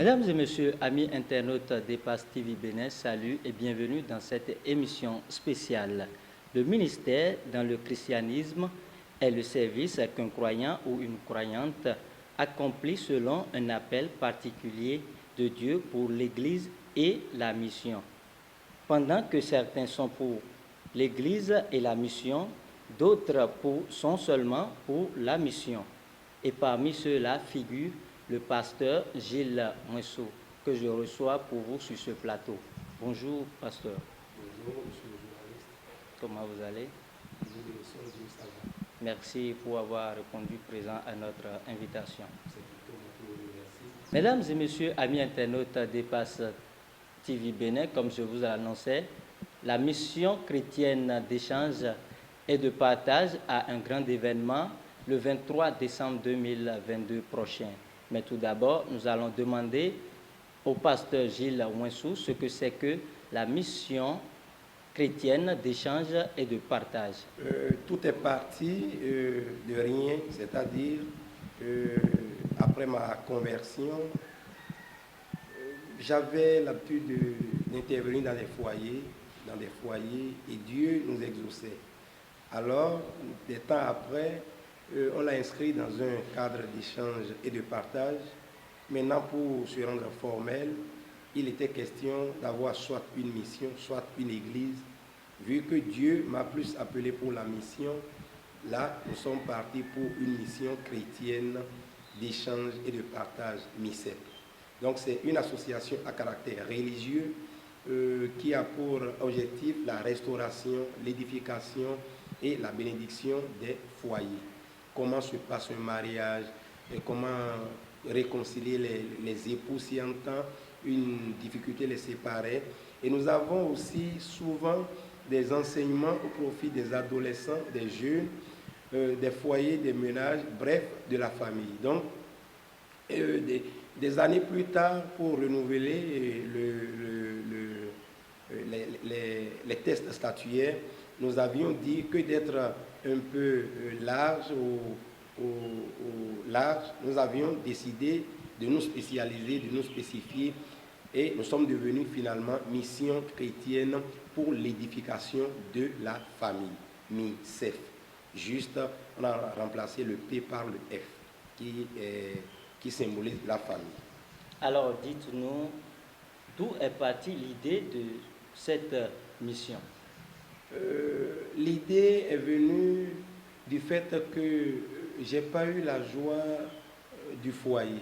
Mesdames et messieurs, amis internautes d'Epass TV Bénin, salut et bienvenue dans cette émission spéciale. Le ministère dans le christianisme est le service qu'un croyant ou une croyante accomplit selon un appel particulier de Dieu pour l'Église et la mission. Pendant que certains sont pour l'Église et la mission, d'autres sont seulement pour la mission. Et parmi ceux-là figure le pasteur Gilles Mouessou, que je reçois pour vous sur ce plateau. Bonjour, pasteur. Bonjour, monsieur le journaliste. Comment vous allez? Nous bénissons Dieu, ça va. Merci pour avoir répondu présent à notre invitation. C'est plutôt moi qui vous remercie. Mesdames et messieurs, amis internautes d'Epass TV Bénin, comme je vous l'annonçais, la mission chrétienne d'échange et de partage a un grand événement le 23 décembre 2022 prochain. Mais tout d'abord, nous allons demander au pasteur Gilles Mouessou ce que c'est que la mission chrétienne d'échange et de partage. Tout est parti de rien, c'est-à-dire après ma conversion, j'avais l'habitude d'intervenir dans des foyers, et Dieu nous exauçait. Alors, des temps après, on l'a inscrit dans un cadre d'échange et de partage. Maintenant, pour se rendre formel, il était question d'avoir soit une mission, soit une église. Vu que Dieu m'a plus appelé pour la mission, là, nous sommes partis pour une mission chrétienne d'échange et de partage, MICEP. Donc, c'est une association à caractère religieux qui a pour objectif la restauration, l'édification et la bénédiction des foyers. Comment se passe un mariage, et comment réconcilier les époux si en temps une difficulté les séparer. Et nous avons aussi souvent des enseignements au profit des adolescents, des jeunes, des foyers, des ménages, bref, de la famille. Donc, des années plus tard, pour renouveler les tests statuaires, nous avions dit que d'être un peu large large, nous avions décidé de nous spécialiser, de nous spécifier, et nous sommes devenus finalement mission chrétienne pour l'édification de la famille, MICEF. Juste, on a remplacé le P par le F, qui symbolise la famille. Alors, dites-nous, d'où est partie l'idée de cette mission? L'idée est venue du fait que j'ai pas eu la joie du foyer.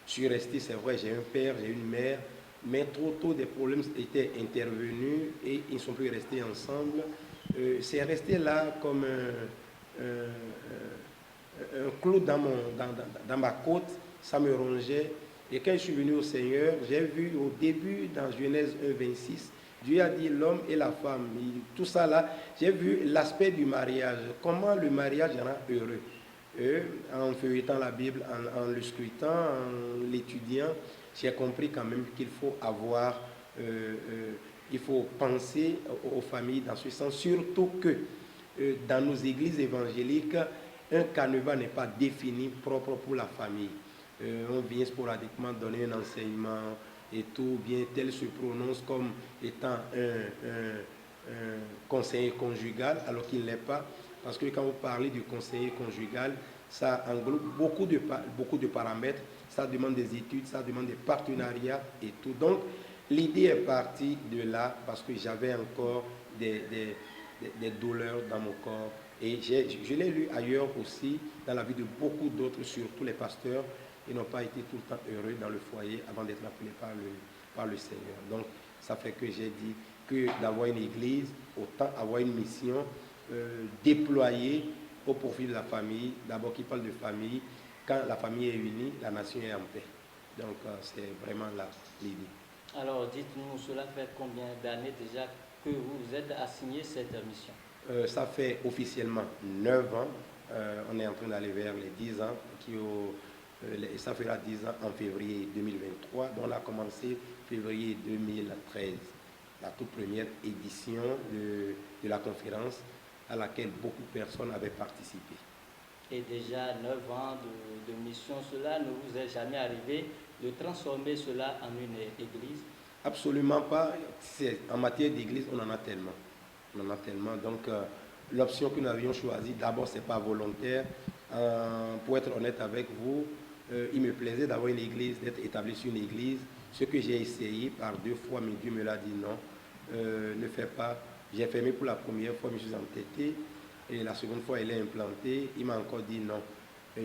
Je suis resté, c'est vrai, j'ai un père, j'ai une mère, mais trop tôt des problèmes étaient intervenus et ils ne sont plus restés ensemble. C'est resté là comme un clou dans ma côte, ça me rongeait. Et quand je suis venu au Seigneur, j'ai vu au début, dans Genèse 1,26, Dieu a dit l'homme et la femme. Tout ça là, j'ai vu l'aspect du mariage. Comment le mariage rend heureux. En feuilletant la Bible, en le scrutant, en l'étudiant, j'ai compris quand même qu'il faut avoir, il faut penser aux familles dans ce sens. Surtout que dans nos églises évangéliques, un canevas n'est pas défini propre pour la famille. On vient sporadiquement donner un enseignement et tout, bien tel se prononce comme étant un conseiller conjugal alors qu'il ne l'est pas, parce que quand vous parlez du conseiller conjugal, ça englobe beaucoup de paramètres, ça demande des études, ça demande des partenariats et tout. Donc l'idée est partie de là parce que j'avais encore des douleurs dans mon corps, et je l'ai lu ailleurs aussi, dans la vie de beaucoup d'autres, surtout les pasteurs. Ils n'ont pas été tout le temps heureux dans le foyer avant d'être appelés par le Seigneur. Donc, ça fait que j'ai dit que d'avoir une église, autant avoir une mission déployée au profit de la famille. D'abord, qui parle de famille. Quand la famille est unie, la nation est en paix. Donc, c'est vraiment là l'idée. Alors, dites-nous, cela fait combien d'années déjà que vous vous êtes assigné cette mission? Ça fait officiellement 9 ans. On est en train d'aller vers les 10 ans ça fera 10 ans en février 2023, dont on a commencé février 2013, la toute première édition de la conférence à laquelle beaucoup de personnes avaient participé. Et déjà 9 ans de mission, cela ne vous est jamais arrivé de transformer cela en une église? Absolument pas. En matière d'église, on en a tellement. On en a tellement. Donc, l'option que nous avions choisie, d'abord, ce n'est pas volontaire. Pour être honnête avec vous, il me plaisait d'avoir une église, d'être établi sur une église. Ce que j'ai essayé par 2 fois, mais Dieu me l'a dit non, ne fais pas. J'ai fermé pour la première fois, je me suis entêté. Et la seconde fois, il est implanté. Il m'a encore dit non.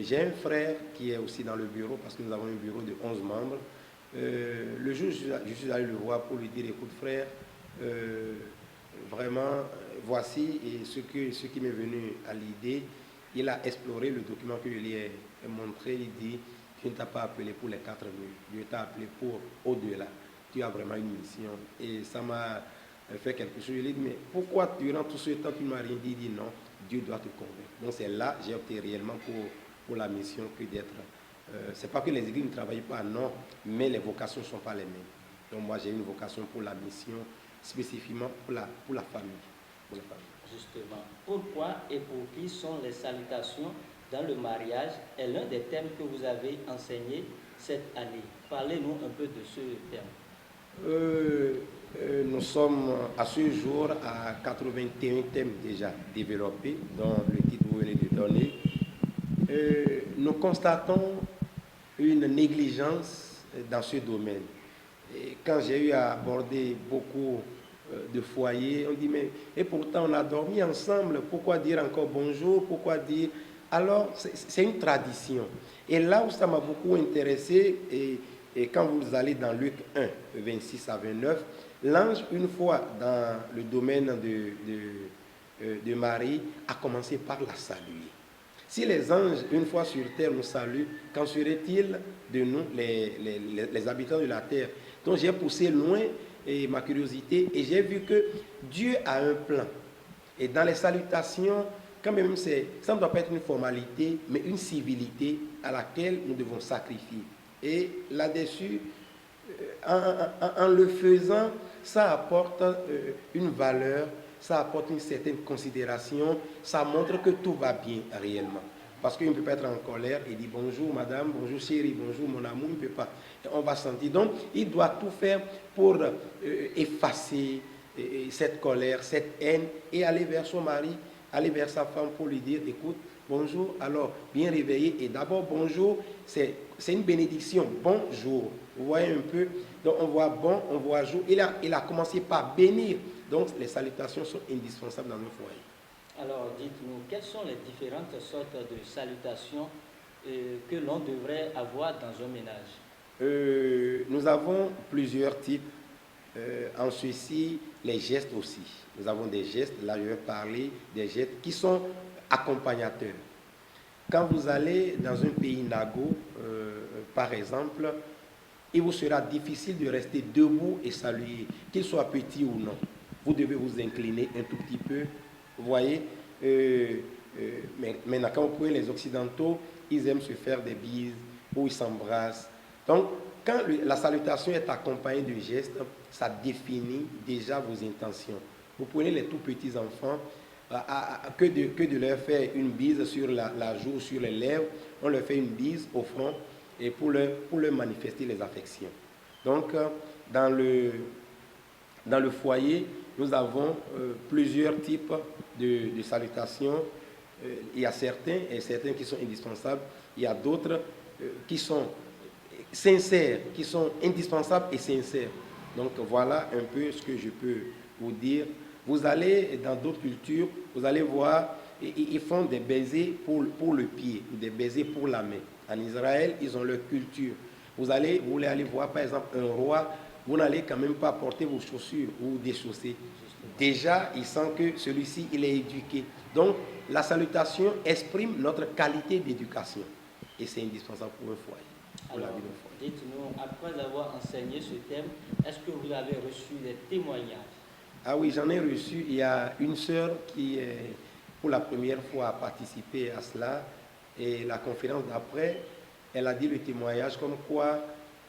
J'ai un frère qui est aussi dans le bureau, parce que nous avons un bureau de 11 membres. Le jour où je suis allé le voir pour lui dire, écoute frère, vraiment, voici ce qui m'est venu à l'idée. Il a exploré le document que je lui ai montré. Il dit, je ne t'ai pas appelé pour les 4 murs, je t'ai appelé pour au-delà. Tu as vraiment une mission. Et ça m'a fait quelque chose. Je lui ai dit, mais pourquoi durant tout ce temps tu ne m'as rien dit? Il dit non, Dieu doit te convaincre. Donc c'est là j'ai opté réellement pour la mission que d'être. C'est pas que les églises ne travaillent pas, non, mais les vocations ne sont pas les mêmes. Donc moi j'ai une vocation pour la mission, spécifiquement pour la famille. Pour la famille. Justement, pourquoi et pour qui sont les salutations dans le mariage est l'un des thèmes que vous avez enseigné cette année. Parlez-nous un peu de ce thème. Nous sommes à ce jour à 81 thèmes déjà développés, dont le titre que vous venez de donner. Nous constatons une négligence dans ce domaine. Et quand j'ai eu à aborder beaucoup de foyers, on dit, mais et pourtant on a dormi ensemble, pourquoi dire encore bonjour, pourquoi dire... Alors, c'est une tradition. Et là où ça m'a beaucoup intéressé, et quand vous allez dans Luc 1, 26 à 29, l'ange, une fois dans le domaine de Marie, a commencé par la saluer. Si les anges, une fois sur terre, nous saluent, qu'en serait-il de nous, les habitants de la terre? Donc j'ai poussé loin ma curiosité et j'ai vu que Dieu a un plan. Et dans les salutations, quand même, ça ne doit pas être une formalité, mais une civilité à laquelle nous devons sacrifier. Et là-dessus, en le faisant, ça apporte une valeur, ça apporte une certaine considération, ça montre que tout va bien réellement. Parce qu'il ne peut pas être en colère et dire bonjour madame, bonjour chérie, bonjour mon amour, il ne peut pas. Et on va sentir. Donc, il doit tout faire pour effacer cette colère, cette haine et aller vers son mari, aller vers sa femme pour lui dire, écoute, bonjour, alors bien réveillé. Et d'abord, bonjour, c'est une bénédiction, bonjour. Vous voyez un peu, donc on voit bon, on voit jour. Il a commencé par bénir. Donc les salutations sont indispensables dans nos foyers. Alors dites-nous, quelles sont les différentes sortes de salutations que l'on devrait avoir dans un ménage? Nous avons plusieurs types. En ceci, les gestes aussi. Nous avons des gestes, là je vais parler des gestes qui sont accompagnateurs. Quand vous allez dans un pays nago, par exemple, il vous sera difficile de rester debout et saluer, qu'il soit petit ou non. Vous devez vous incliner un tout petit peu. Vous voyez, mais maintenant, quand vous prenez les Occidentaux, ils aiment se faire des bises ou ils s'embrassent. Donc, quand la salutation est accompagnée de gestes, ça définit déjà vos intentions. Vous prenez les tout petits enfants, que de leur faire une bise sur la joue, sur les lèvres, on leur fait une bise au front et pour leur manifester les affections. Donc, dans le foyer, nous avons plusieurs types de salutations. Il y a certains qui sont indispensables. Il y a d'autres qui sont sincères, qui sont indispensables et sincères. Donc voilà un peu ce que je peux vous dire. Vous allez dans d'autres cultures, vous allez voir, ils font des baisers pour le pied, des baisers pour la main. En Israël, ils ont leur culture. Vous voulez aller voir par exemple un roi, vous n'allez quand même pas porter vos chaussures ou déchausser. Déjà, il sent que celui-ci, il est éduqué. Donc, la salutation exprime notre qualité d'éducation. Et c'est indispensable pour un foyer. Alors, dites-nous, après avoir enseigné ce thème, est-ce que vous avez reçu des témoignages? Ah oui, j'en ai reçu. Il y a une sœur qui, pour la première fois, a participé à cela. Et la conférence d'après, elle a dit le témoignage comme quoi,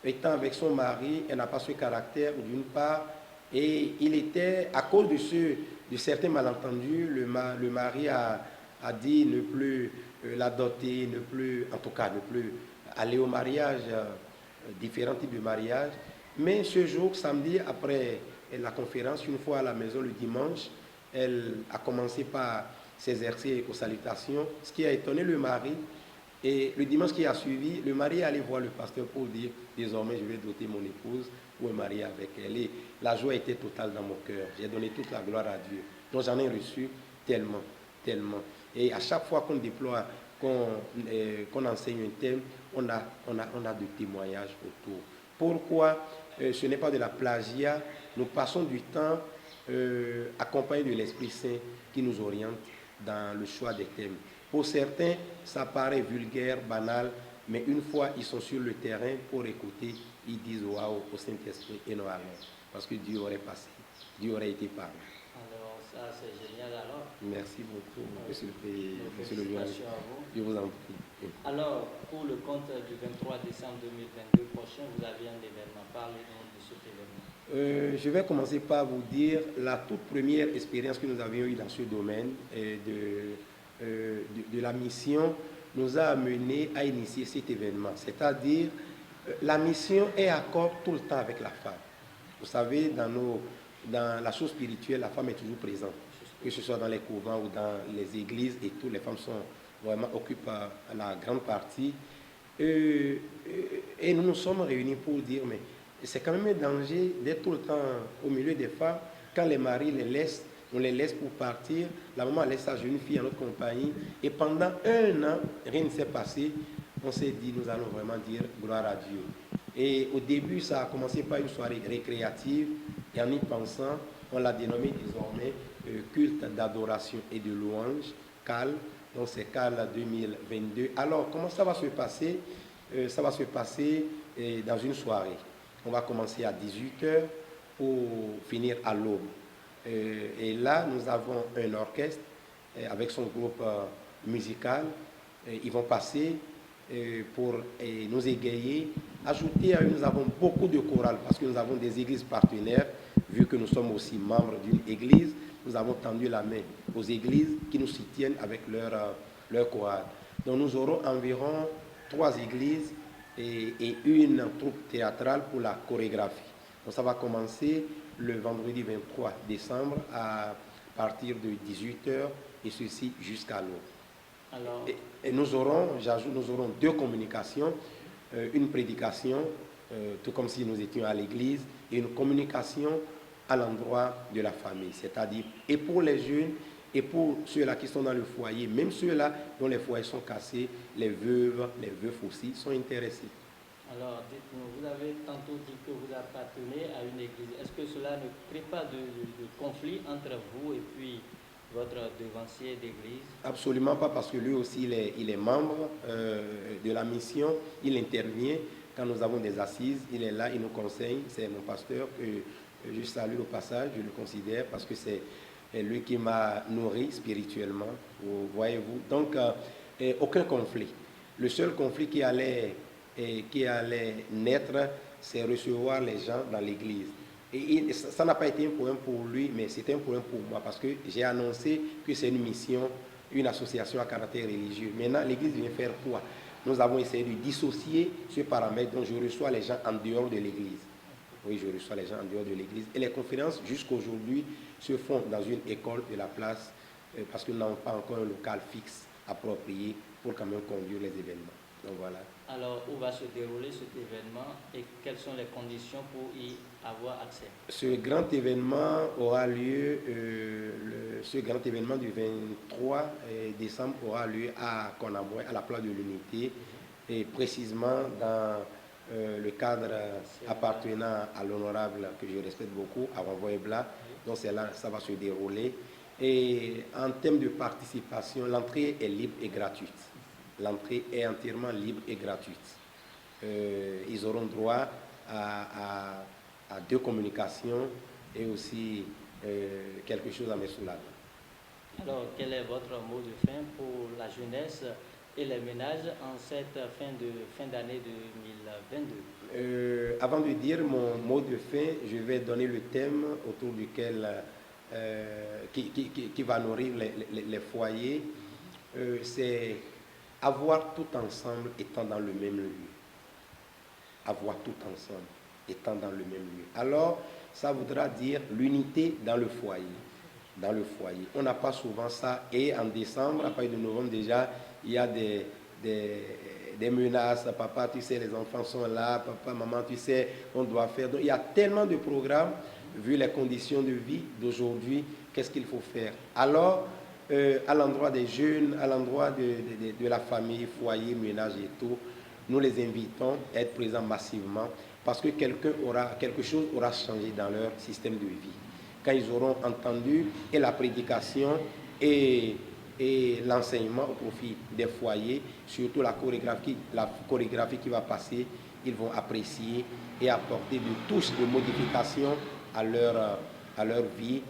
étant avec son mari, elle n'a pas ce caractère, d'une part, et il était, à cause de certains malentendus, le mari a a dit ne plus la doter, ne plus, en tout cas, ne plus aller au mariage, différents types de mariage. Mais ce jour, samedi, après la conférence, une fois à la maison le dimanche, elle a commencé par s'exercer aux salutations, ce qui a étonné le mari. Et le dimanche qui a suivi, le mari est allé voir le pasteur pour dire, désormais je vais doter mon épouse pour me marier avec elle. Et la joie était totale dans mon cœur. J'ai donné toute la gloire à Dieu. Donc j'en ai reçu tellement, tellement. Et à chaque fois qu'on déploie, qu'on enseigne un thème, on a de témoignages autour. Pourquoi ce n'est pas de la plagiat? Nous passons du temps accompagné de l'Esprit Saint qui nous oriente dans le choix des thèmes. Pour certains, ça paraît vulgaire, banal, mais une fois ils sont sur le terrain pour écouter, ils disent waouh au Saint-Esprit et non alors. Parce que Dieu aurait passé, Dieu aurait été parlé. Alors, ça c'est génial alors. Merci beaucoup, monsieur le journaliste. Je vous en prie. Alors, pour le compte du 23 décembre 2022 prochain, vous avez un événement. Parlez-nous de cet événement. Je vais commencer par vous dire la toute première expérience que nous avions eue dans ce domaine de la mission nous a amené à initier cet événement. C'est-à-dire, la mission est accord tout le temps avec la femme. Vous savez, dans la chose spirituelle, la femme est toujours présente, que ce soit dans les couvents ou dans les églises et tout, les femmes occupent la grande partie. Et nous nous sommes réunis pour dire, mais c'est quand même un danger d'être tout le temps au milieu des femmes. Quand les maris les laissent, on les laisse pour partir, la maman laisse sa jeune fille en notre compagnie, et pendant 1 an, rien ne s'est passé. On s'est dit, nous allons vraiment dire gloire à Dieu. Et au début, ça a commencé par une soirée récréative, et en y pensant, on l'a dénommé désormais culte d'adoration et de louange, CAL. Donc c'est CAL 2022. Alors, comment ça va se passer? Ça va se passer dans une soirée. On va commencer à 18h pour finir à l'aube. Et là, nous avons un orchestre avec son groupe musical. Ils vont passer pour nous égayer. Ajouter à eux, nous avons beaucoup de chorales parce que nous avons des églises partenaires. Vu que nous sommes aussi membres d'une église, nous avons tendu la main aux églises qui nous soutiennent avec leur chorale. Donc nous aurons environ 3 églises et une troupe théâtrale pour la chorégraphie. Donc ça va commencer le vendredi 23 décembre à partir de 18h et ceci jusqu'à l'aube. Et nous aurons 2 communications, une prédication, tout comme si nous étions à l'église, et une communication à l'endroit de la famille, c'est-à-dire et pour les jeunes et pour ceux-là qui sont dans le foyer, même ceux-là dont les foyers sont cassés, les veufs aussi sont intéressés. Alors, dites-nous, vous avez tantôt dit que vous appartenez à une église. Est-ce que cela ne crée pas de conflit entre vous et puis votre devancier d'église? Absolument pas, parce que lui aussi, il est membre de la mission. Il intervient quand nous avons des assises. Il est là, il nous conseille. C'est mon pasteur que je salue au passage, je le considère, parce que c'est lui qui m'a nourri spirituellement, voyez-vous. Donc, aucun conflit. Le seul conflit qui allait naître, c'est recevoir les gens dans l'église. Et ça n'a pas été un problème pour lui, mais c'était un problème pour moi, parce que j'ai annoncé que c'est une mission, une association à caractère religieux. Maintenant, l'église vient faire quoi? Nous avons essayé de dissocier ce paramètre, donc je reçois les gens en dehors de l'église. Oui, je reçois les gens en dehors de l'église. Et les conférences, jusqu'aujourd'hui, se font dans une école de la place, parce que nous n'avons pas encore un local fixe approprié pour quand même conduire les événements. Donc voilà. Alors, où va se dérouler cet événement et quelles sont les conditions pour y avoir accès? Ce grand événement aura lieu, ce grand événement du 23 décembre aura lieu à Konamoué, à la place de l'Unité, et précisément dans le cadre appartenant à l'honorable, que je respecte beaucoup, à Renvoy Blas. Donc c'est là, ça va se dérouler. Et en termes de participation, l'entrée est libre et gratuite. L'entrée est entièrement libre et gratuite. Ils auront droit à 2 communications et aussi quelque chose à mettre sous la main. Alors, quel est votre mot de fin pour la jeunesse et les ménages en cette fin d'année 2022? Avant de dire mon mot de fin, je vais donner le thème autour duquel qui va nourrir les foyers. c'est avoir tout ensemble étant dans le même lieu. Avoir tout ensemble étant dans le même lieu. Alors, ça voudra dire l'unité dans le foyer. Dans le foyer. On n'a pas souvent ça. Et en décembre, à partir de novembre déjà, il y a des menaces. Papa, tu sais, les enfants sont là. Papa, maman, tu sais, on doit faire. Donc, il y a tellement de programmes, vu les conditions de vie d'aujourd'hui, qu'est-ce qu'il faut faire. Alors, à l'endroit des jeunes, à l'endroit de la famille, foyer, ménage et tout, nous les invitons à être présents massivement parce que quelque chose aura changé dans leur système de vie. Quand ils auront entendu et la prédication et l'enseignement au profit des foyers, surtout la chorégraphie qui va passer, ils vont apprécier et apporter de touches de modification à leur vie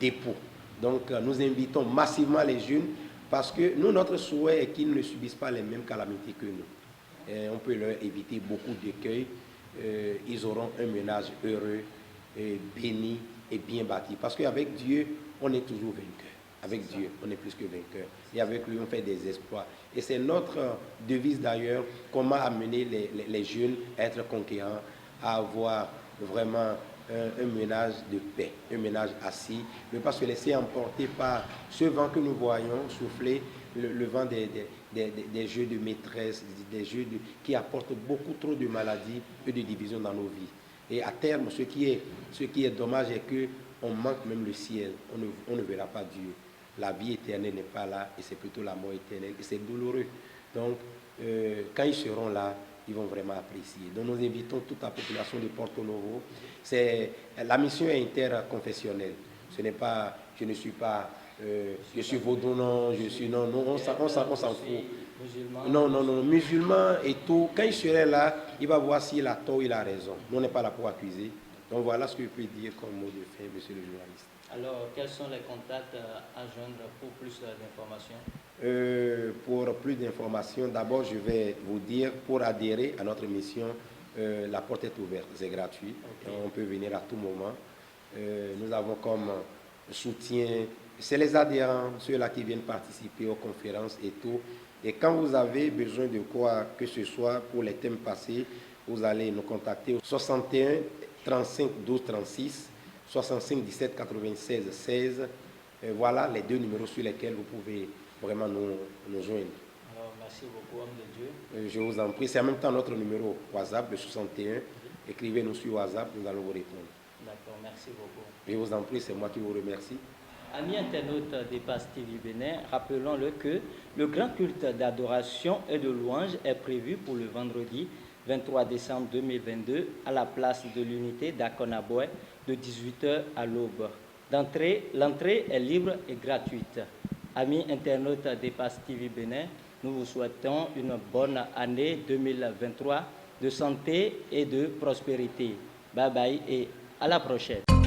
d'époux. Donc nous invitons massivement les jeunes parce que nous, notre souhait est qu'ils ne subissent pas les mêmes calamités que nous. Et on peut leur éviter beaucoup d'écueils. Ils auront un ménage heureux, béni et bien bâti. Parce qu'avec Dieu, on est toujours vainqueur. Avec Dieu, on est plus que vainqueur. Et avec lui, on fait des exploits. Et c'est notre devise d'ailleurs, comment amener les jeunes à être conquérants, à avoir vraiment un ménage de paix, un ménage assis, ne pas se laisser emporter par ce vent que nous voyons souffler, le vent des jeux de maîtresse, des jeux qui apportent beaucoup trop de maladies et de divisions dans nos vies. Et à terme, ce qui est dommage est qu'on manque même le ciel, on ne verra pas Dieu. La vie éternelle n'est pas là et c'est plutôt la mort éternelle et c'est douloureux. Donc, quand ils seront là, ils vont vraiment apprécier. Donc nous invitons toute la population de Porto Novo. La mission est interconfessionnelle. Ce n'est pas, je ne suis pas, je suis vaudou, non, je suis, non, on s'en fout. Non, musulman et tout. Quand il serait là, il va voir s'il a tort ou il a raison. Nous, on n'est pas là pour accuser. Donc voilà ce que je peux dire comme mot de fin, monsieur le journaliste. Alors, quels sont les contacts à joindre pour plus d'informations? Pour plus d'informations, d'abord, je vais vous dire, pour adhérer à notre mission, la porte est ouverte, c'est gratuit. Okay. On peut venir à tout moment. Nous avons comme soutien, c'est les adhérents, ceux-là qui viennent participer aux conférences et tout. Et quand vous avez besoin de quoi que ce soit pour les thèmes passés, vous allez nous contacter au 61 35 12 36, 65 17 96 16. Voilà les deux numéros sur lesquels vous pouvez vraiment nous joindre. Alors, merci beaucoup, homme de Dieu. Je vous en prie. C'est en même temps notre numéro WhatsApp, le 61. Écrivez-nous sur WhatsApp, nous allons vous répondre. D'accord, merci beaucoup. Je vous en prie, c'est moi qui vous remercie. Amis internautes d'Epas TV Bénin, rappelons-le que le grand culte d'adoration et de louange est prévu pour le vendredi 23 décembre 2022 à la place de l'unité d'Akonaboué de 18h à l'aube. L'entrée est libre et gratuite. Amis internautes d'Epas TV Bénin, nous vous souhaitons une bonne année 2023 de santé et de prospérité. Bye bye et à la prochaine.